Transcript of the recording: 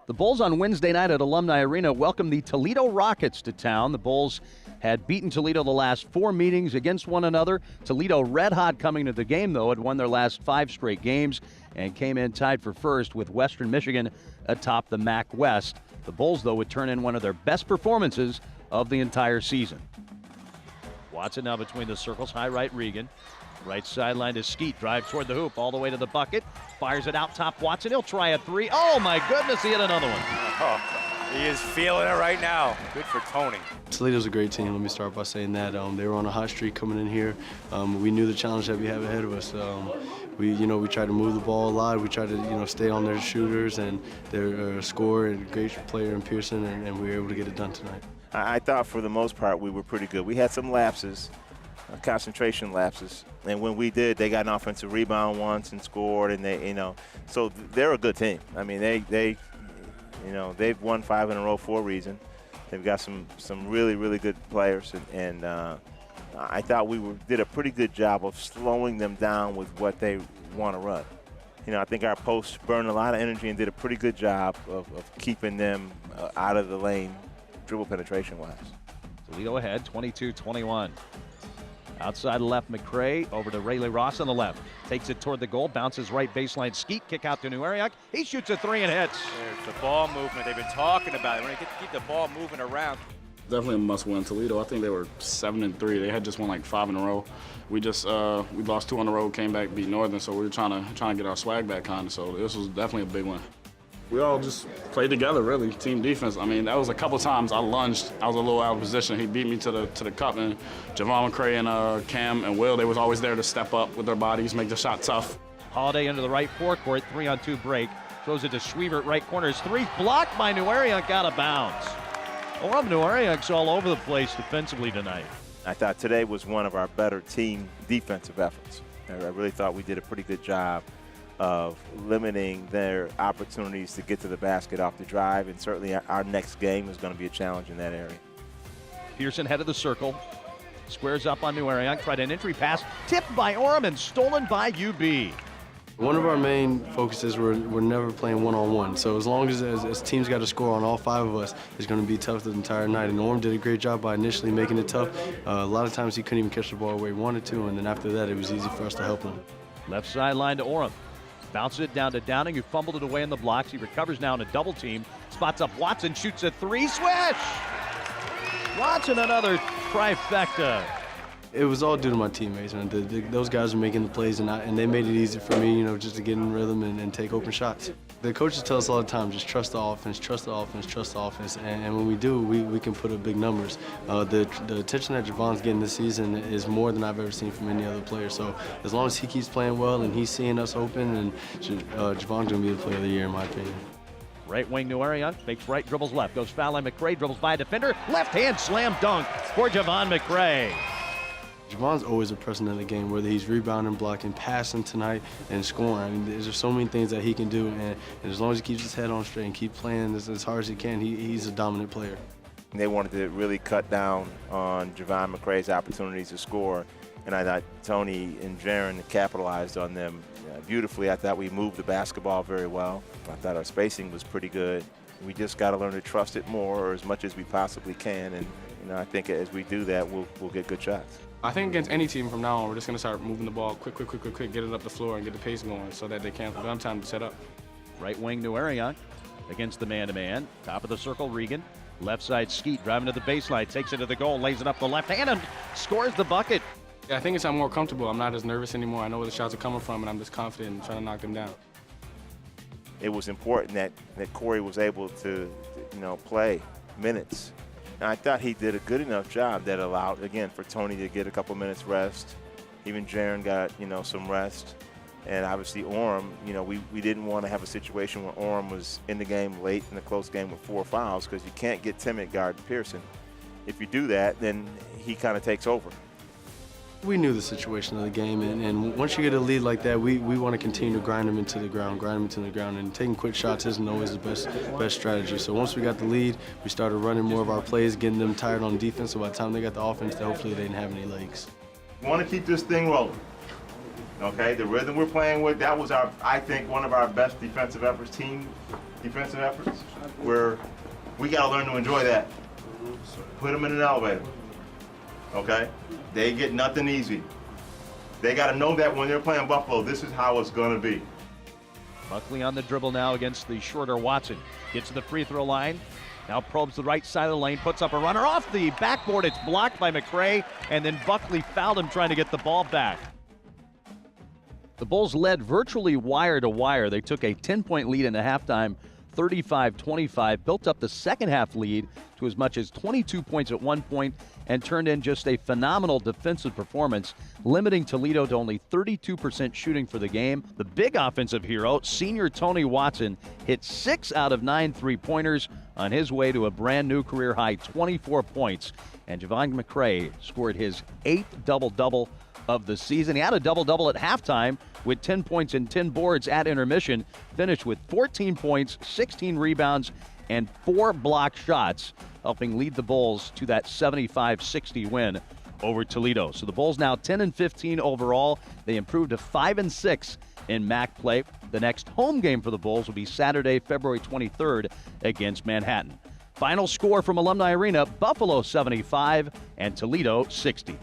The Bulls on Wednesday night at Alumni Arena welcomed the Toledo Rockets to town. The Bulls had beaten Toledo the last 4 meetings against one another. Toledo red hot coming to the game, though, had won their last 5 straight games and came in tied for first with Western Michigan atop the MAC West. The Bulls, though, would turn in one of their best performances of the entire season. Watson now between the circles, high right Regan. Right sideline to Skeet, drive toward the hoop, all the way to the bucket. Fires it out top Watson, he'll try a 3. Oh my goodness, he hit another one. Oh, he is feeling it right now. Good for Tony. Toledo's a great team, let me start by saying that. They were on a hot streak coming in here. We knew the challenge that we have ahead of us. We tried to move the ball a lot. We tried to, stay on their shooters and their scorer and great player in Pearson, and we were able to get it done tonight. I thought for the most part we were pretty good. We had some lapses, concentration lapses, and when we did, they got an offensive rebound once and scored, and so they're a good team. I mean, they've won 5 in a row for a reason. They've got some really good players, and I thought we did a pretty good job of slowing them down with what they want to run. I think our post burned a lot of energy and did a pretty good job of keeping them out of the lane, dribble penetration-wise. Toledo ahead, 22-21. Outside left, McCray over to Rayleigh Ross on the left. Takes it toward the goal, bounces right baseline. Skeet, kick out to Nueriak. He shoots a 3 and hits. There's the ball movement. They've been talking about it. We're going to keep the ball moving around. Definitely a must-win. Toledo, I think they were 7-3. They had just won like 5 in a row. We lost 2 on the road, came back, beat Northern, so we were trying to get our swag back kind of. So this was definitely a big win. We all just played together, really. Team defense. I mean, that was a couple times I lunged. I was a little out of position. He beat me to the cup, and Javon McCray and Cam and Will, they was always there to step up with their bodies, make the shot tough. Holiday into the right forecourt, 3-on-2 break. Throws it to Schwiebert, right corner. His 3 blocked by Nueriak, out of bounds. Nueriak's all over the place defensively tonight. I thought today was one of our better team defensive efforts. I really thought we did a pretty good job of limiting their opportunities to get to the basket off the drive, and certainly our next game is going to be a challenge in that area. Pearson head of the circle, squares up on Nueriak, tried an entry pass, tipped by Orem and stolen by UB. One of our main focuses, we're never playing one-on-one. So as long as teams got to score on all 5 of us, it's going to be tough the entire night. And Orem did a great job by initially making it tough. A lot of times he couldn't even catch the ball where he wanted to, and then after that it was easy for us to help him. Left sideline to Orem. Bounces it down to Downing, who fumbled it away in the blocks. He recovers now in a double team. Spots up Watson, shoots a 3, swish! Watson, another trifecta. It was all due to my teammates, man. Those guys were making the plays, and they made it easy for me, just to get in rhythm and take open shots. The coaches tell us all the time, just trust the offense, trust the offense, trust the offense. And when we do, we can put up big numbers. The attention that Javon's getting this season is more than I've ever seen from any other player. So as long as he keeps playing well and he's seeing us open, and Javon's going to be the player of the year, in my opinion. Right wing Nueriak, fakes right, dribbles left, goes foul line McCray, dribbles by a defender, left hand slam dunk for Javon McCray. Javon's always a presence in the game, whether he's rebounding, blocking, passing tonight, and scoring. I mean, there's just so many things that he can do, and as long as he keeps his head on straight and keep playing as hard as he can, he's a dominant player. They wanted to really cut down on Javon McCray's opportunities to score, and I thought Tony and Jaron capitalized on them beautifully. I thought we moved the basketball very well. I thought our spacing was pretty good. We just got to learn to trust it more, or as much as we possibly can, and I think as we do that, we'll get good shots. I think against any team from now on, we're just going to start moving the ball quick, get it up the floor and get the pace going so that they can't have time to set up. Right wing Nueriak against the man-to-man. Top of the circle, Regan. Left side, Skeet driving to the baseline, takes it to the goal, lays it up the left hand, and scores the bucket. Yeah, I think I'm more comfortable. I'm not as nervous anymore. I know where the shots are coming from, and I'm just confident in trying to knock them down. It was important that Corey was able to play minutes. And I thought he did a good enough job that allowed, again, for Tony to get a couple minutes rest. Even Jaron got, some rest. And obviously Orem, we didn't want to have a situation where Orem was in the game late in a close game with 4 fouls, because you can't get timid guarding Pearson. If you do that, then he kind of takes over. We knew the situation of the game, and once you get a lead like that, we want to continue to grind them into the ground, and taking quick shots isn't always the best strategy. So once we got the lead, we started running more of our plays, getting them tired on defense, so by the time they got the offense, hopefully they didn't have any legs. We want to keep this thing rolling. Okay, the rhythm we're playing with, that was I think one of our best defensive efforts, team defensive efforts, where we got to learn to enjoy that. Put them in an elevator. Okay, they get nothing easy. They got to know that when they're playing Buffalo, this is how it's going to be. Buckley on the dribble now against the shorter Watson. Gets to the free throw line. Now probes the right side of the lane, puts up a runner off the backboard. It's blocked by McCray, and then Buckley fouled him trying to get the ball back. The Bulls led virtually wire to wire. They took a 10-point lead in the halftime, 35-25, built up the second half lead to as much as 22 points at one point, and turned in just a phenomenal defensive performance, limiting Toledo to only 32% shooting for the game. The big offensive hero, senior Tony Watson, hit 6 out of 9 three-pointers on his way to a brand-new career-high 24 points. And Javon McCray scored his 8th double-double of the season. He had a double-double at halftime with 10 points and 10 boards at intermission, finished with 14 points, 16 rebounds, and 4 block shots, helping lead the Bulls to that 75-60 win over Toledo. So the Bulls now 10-15 overall. They improved to 5-6 in MAC play. The next home game for the Bulls will be Saturday, February 23rd against Manhattan. Final score from Alumni Arena, Buffalo 75 and Toledo 60.